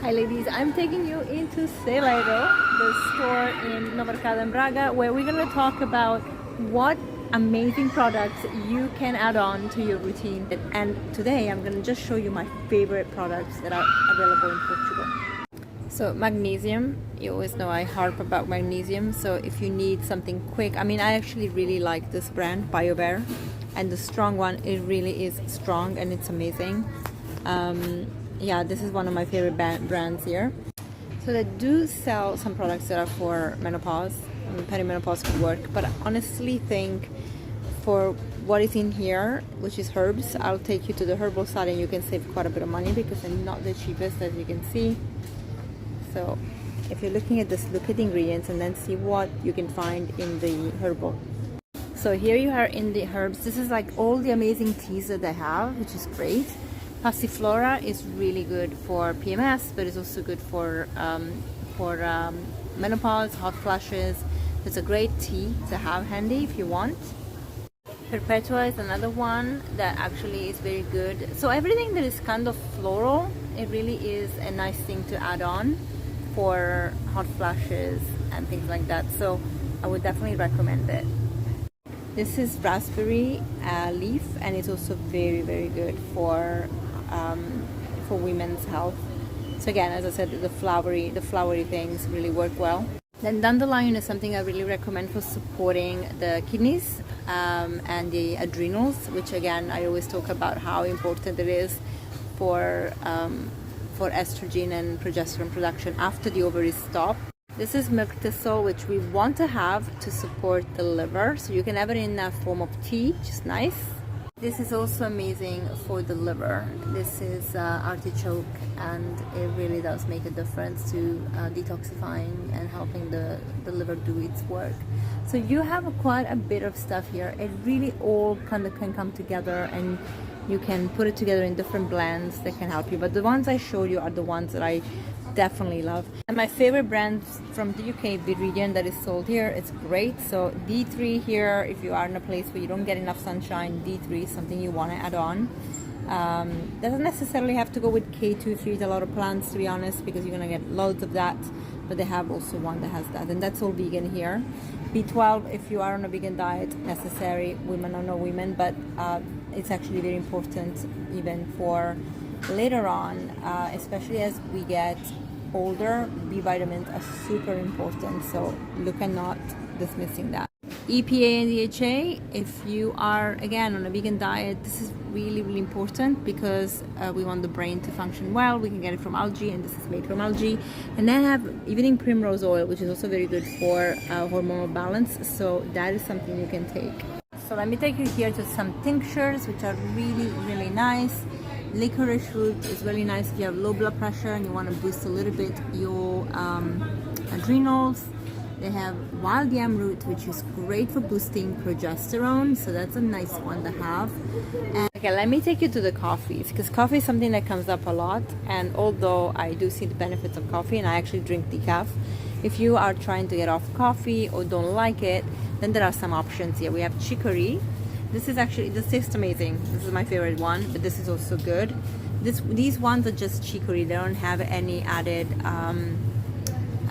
Hi ladies, I'm taking you into Celeiro, the store in Nova Arcada in Braga, where we're going to talk about what amazing products you can add on to your routine. And today I'm going to just show you my favorite products that are available in Portugal. So magnesium, you always know I harp about magnesium, so if you need something quick, I mean I actually really like this brand, BioBare, and the strong one, it really is strong and it's amazing. Yeah, this is one of my favorite brands here. So they do sell some products that are for menopause. I mean, perimenopause could work, but I honestly think for what is in here, which is herbs, I'll take you to the herbal side and you can save quite a bit of money because they're not the cheapest, as you can see. So if you're looking at this, look at the ingredients and then see what you can find in the herbal. So here you are in the herbs. This is like all the amazing teas that they have, which is great. Passiflora is really good for PMS, but it's also good for menopause, hot flashes. It's a great tea to have handy if you want. Perpetua is another one that actually is very good. So everything that is kind of floral, it really is a nice thing to add on for hot flashes and things like that. So I would definitely recommend it. This is raspberry leaf, and it's also very, very good for women's health. So again, as I said, the flowery things really work well. Then dandelion is something I really recommend for supporting the kidneys and the adrenals, which again I always talk about how important it is for estrogen and progesterone production after the ovaries stop. This is milk thistle, which we want to have to support the liver, so you can have it in a form of tea, which is nice. This is also amazing for the liver. This is artichoke, and it really does make a difference to detoxifying and helping the liver do its work. So you have quite a bit of stuff here. It really all kind of can come together, and you can put it together in different blends that can help you. But the ones I showed you are the ones that I definitely love. And my favorite brand from the UK, Viridian, that is sold here, it's great. So D3 here, if you are in a place where you don't get enough sunshine, D3 is something you want to add on. Doesn't necessarily have to go with K2 to eat a lot of plants, to be honest, because you're going to get loads of that, but they have also one that has that, and that's all vegan here. B12, if you are on a vegan diet, necessary, women or no women, but it's actually very important even for later on, especially as we get older. B vitamins are super important, so look at not dismissing that. EPA and DHA, if you are again on a vegan diet, this is really, really important because we want the brain to function well. We can get it from algae, and this is made from algae. And then I have evening primrose oil, which is also very good for hormonal balance, so that is something you can take. So let me take you here to some tinctures, which are really, really nice. Licorice root is really nice if you have low blood pressure and you want to boost a little bit your adrenals. They have wild yam root, which is great for boosting progesterone, so that's a nice one to have. And okay, let me take you to the coffees, because coffee is something that comes up a lot, and although I do see the benefits of coffee and I actually drink decaf, if you are trying to get off coffee or don't like it, then there are some options here. We have chicory. This tastes amazing. This is my favorite one, but this is also good. These ones are just chicory. They don't have any added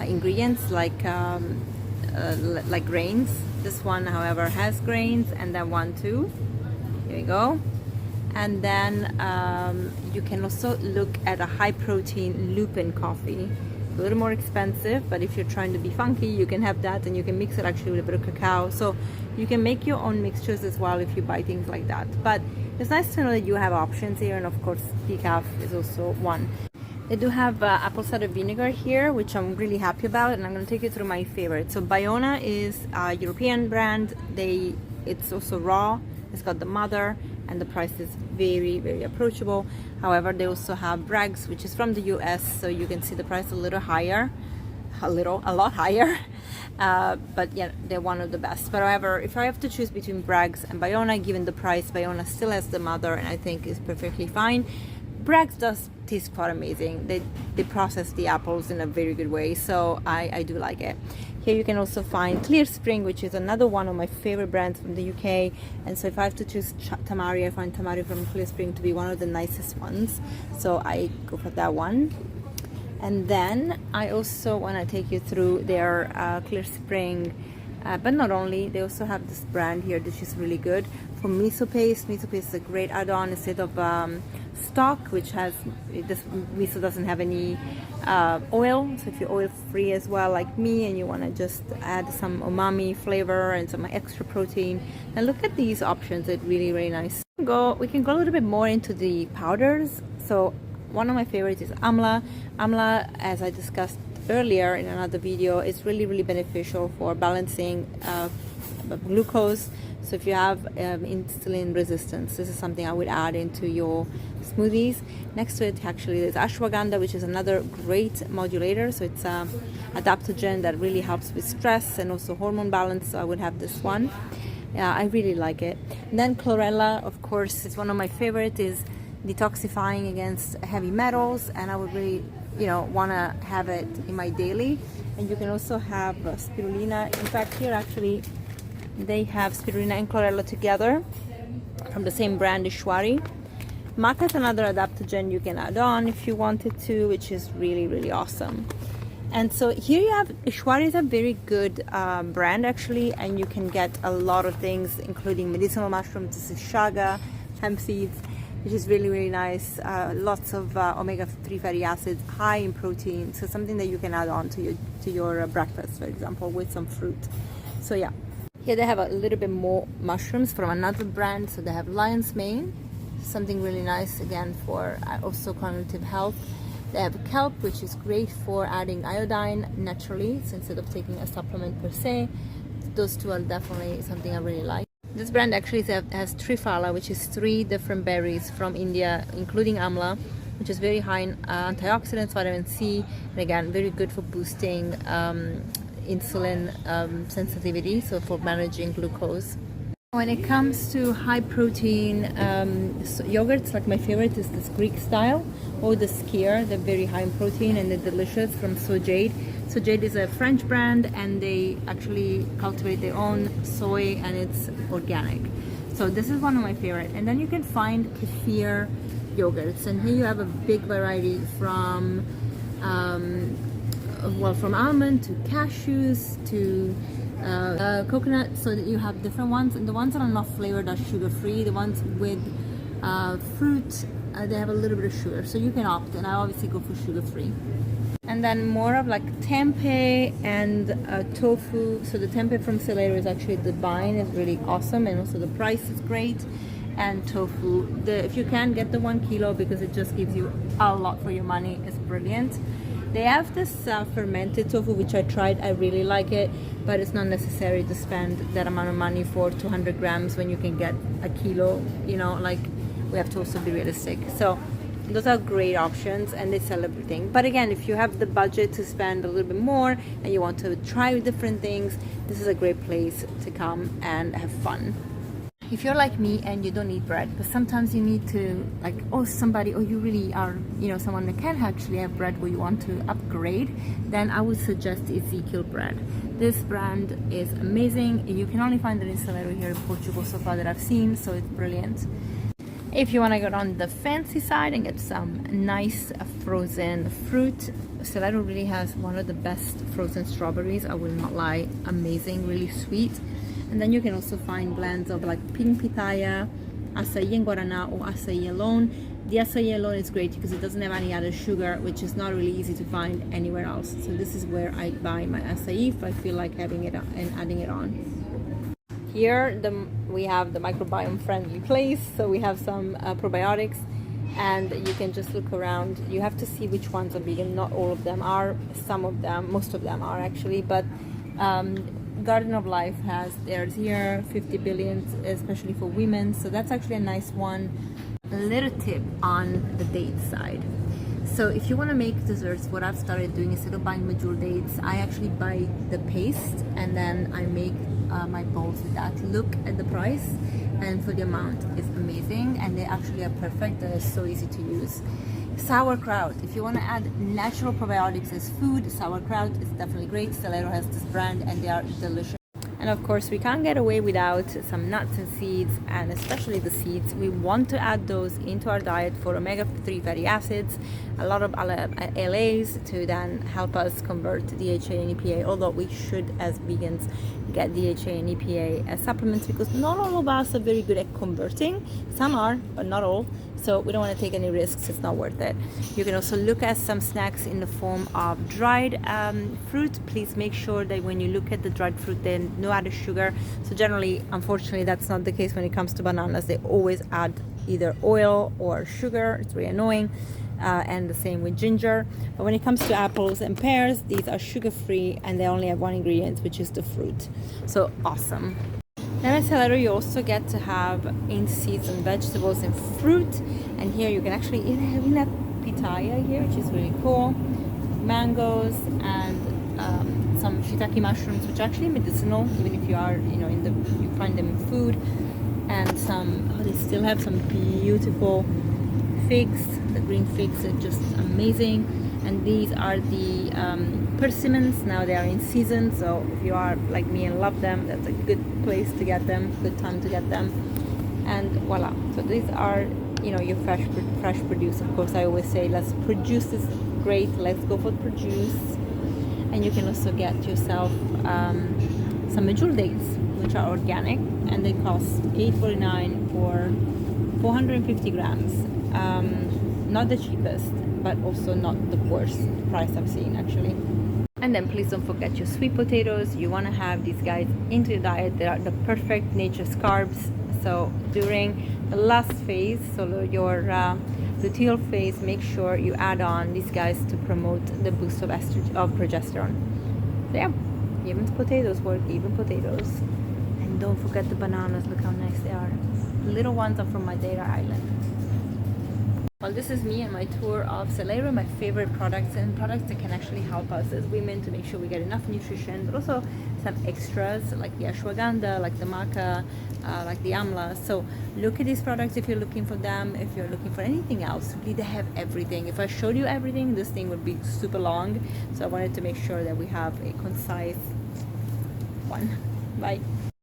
ingredients like grains. This one, however, has grains, and that one too. Here we go. And then you can also look at a high protein lupin coffee. A little more expensive, but if you're trying to be funky, you can have that, and you can mix it actually with a bit of cacao, so you can make your own mixtures as well if you buy things like that. But it's nice to know that you have options here, and of course decaf is also one. They do have apple cider vinegar here, which I'm really happy about, and I'm going to take you through my favorite. So Bayona is a European brand. It's also raw, it's got the mother, and the price is very, very approachable. However, they also have Bragg's, which is from the US, so you can see the price a little higher, a lot higher. But yeah, they're one of the best. But however, if I have to choose between Bragg's and Bayona, given the price, Bayona still has the mother, and I think is perfectly fine. Bragg's does taste quite amazing. They process the apples in a very good way, so I do like it. Here you can also find Clear Spring, which is another one of my favorite brands from the UK. And so if I have to choose Tamari, I find Tamari from Clear Spring to be one of the nicest ones. So I go for that one. And then I also want to take you through their Clear Spring, but not only, they also have this brand here which is really good for miso paste. Miso paste is a great add-on instead of stock, which has, this miso doesn't have any oil, so if you're oil free as well like me and you want to just add some umami flavor and some extra protein, and look at these options. It's really nice. We can go a little bit more into the powders. So one of my favorites is amla. Amla, as I discussed earlier in another video, is really beneficial for balancing glucose. So if you have insulin resistance, this is something I would add into your smoothies. Next to it, actually, there's ashwagandha, which is another great modulator. So it's adaptogen that really helps with stress and also hormone balance. So I would have this one. Yeah, I really like it. And then chlorella, of course, is one of my favorite. Is detoxifying against heavy metals, and I would really, want to have it in my daily. And you can also have spirulina. In fact, here actually they have spirulina and chlorella together from the same brand, Ishwari. Maca is another adaptogen you can add on if you wanted to, which is really awesome. And so here you have, Ishwari is a very good brand actually, and you can get a lot of things including medicinal mushrooms. This is shaga, hemp seeds, which is really nice. Lots of omega-3 fatty acids, high in protein, so something that you can add on to your breakfast, for example, with some fruit. So yeah, here they have a little bit more mushrooms from another brand. So they have lion's mane, something really nice again for also cognitive health. They have kelp, which is great for adding iodine naturally, so instead of taking a supplement per se. Those two are definitely something I really like. This brand actually has Triphala, which is 3 different berries from India, including amla, which is very high in antioxidants, vitamin C, and again, very good for boosting insulin sensitivity, so for managing glucose. When it comes to high protein yogurts, like my favorite is this Greek style or the Skyr. They're very high in protein and they're delicious, from Sojade. Sojade is a French brand and they actually cultivate their own soy and it's organic. So this is one of my favorite. And then you can find kefir yogurts, and here you have a big variety from from almond to cashews to coconut, so that you have different ones, and the ones that are not flavored are sugar free. The ones with fruit, they have a little bit of sugar, so you can opt, and I obviously go for sugar free. And then more of like tempeh and tofu. So the tempeh from Celeiro is actually divine, is really awesome, and also the price is great. And tofu, if you can get the 1 kilo, because it just gives you a lot for your money, it's brilliant. They have this fermented tofu, which I tried. I really like it, but it's not necessary to spend that amount of money for 200 grams when you can get a kilo. Like, we have to also be realistic. So those are great options, and they sell everything. But again, if you have the budget to spend a little bit more and you want to try different things, this is a great place to come and have fun. If you're like me and you don't eat bread, but sometimes you need to, like, you really are, someone that can actually have bread where you want to upgrade, then I would suggest Ezekiel bread. This brand is amazing. You can only find it in Celeiro here in Portugal so far that I've seen, so it's brilliant. If you want to go on the fancy side and get some nice frozen fruit, Celeiro really has one of the best frozen strawberries. I will not lie, amazing, really sweet. And then you can also find blends of like pink pitaya, acai and guaraná, or acai alone. The acai alone is great because it doesn't have any other sugar, which is not really easy to find anywhere else. So this is where I buy my acai if I feel like having it and adding it on. Here we have the microbiome friendly place, so we have some probiotics, and you can just look around. You have to see which ones are vegan. Not all of them are, most of them are actually, but Garden of Life has theirs here, 50 billion, especially for women, so that's actually a nice one. A little tip on the date side. So if you want to make desserts, what I've started doing, instead of buying medjool dates, I actually buy the paste and then I make my bowls with that. Look at the price and for the amount, it's amazing, and they actually are perfect and it's so easy to use. Sauerkraut, if you want to add natural probiotics as food, sauerkraut is definitely great. Celeiro has this brand and they are delicious. And of course, we can't get away without some nuts and seeds, and especially the seeds. We want to add those into our diet for omega-3 fatty acids, a lot of LAs to then help us convert DHA and EPA, although we should, as vegans, get DHA and EPA as supplements, because not all of us are very good at converting. Some are, but not all. So we don't want to take any risks. It's not worth it. You can also look at some snacks in the form of dried fruit. Please make sure that when you look at the dried fruit, there's no added sugar. So generally, unfortunately, that's not the case when it comes to bananas. They always add either oil or sugar. It's really annoying. And the same with ginger. But when it comes to apples and pears, these are sugar-free, and they only have one ingredient, which is the fruit. So awesome. Then at Celeiro, you also get to have in-season vegetables and fruit, and here you can actually eat a pitaya here, which is really cool. Mangoes and some shiitake mushrooms, which are actually medicinal, even if you are, you find them in food. And they still have some beautiful figs. The green figs are just amazing. And these are the persimmons. Now they are in season, so if you are like me and love them, that's a good place to get them, good time to get them. And voila. So these are, your fresh produce. Of course, I always say, let's produce this great. Let's go for produce. And you can also get yourself some medjool dates, which are organic, and they cost $8.49 for 450 grams. Not the cheapest, but also not the worst price I've seen, actually. And then please don't forget your sweet potatoes. You want to have these guys into your diet. They are the perfect nature's carbs. So during the last phase, so your luteal phase, make sure you add on these guys to promote the boost of progesterone. So yeah, even potatoes work, even potatoes. And don't forget the bananas. Look how nice they are. The little ones are from Madeira Island. Well, this is me and my tour of Celeiro, my favorite products, and products that can actually help us as women to make sure we get enough nutrition, but also some extras like the ashwagandha, like the maca, like the amla. So look at these products if you're looking for them. If you're looking for anything else, really, they have everything. If I showed you everything, this thing would be super long. So I wanted to make sure that we have a concise one. Bye.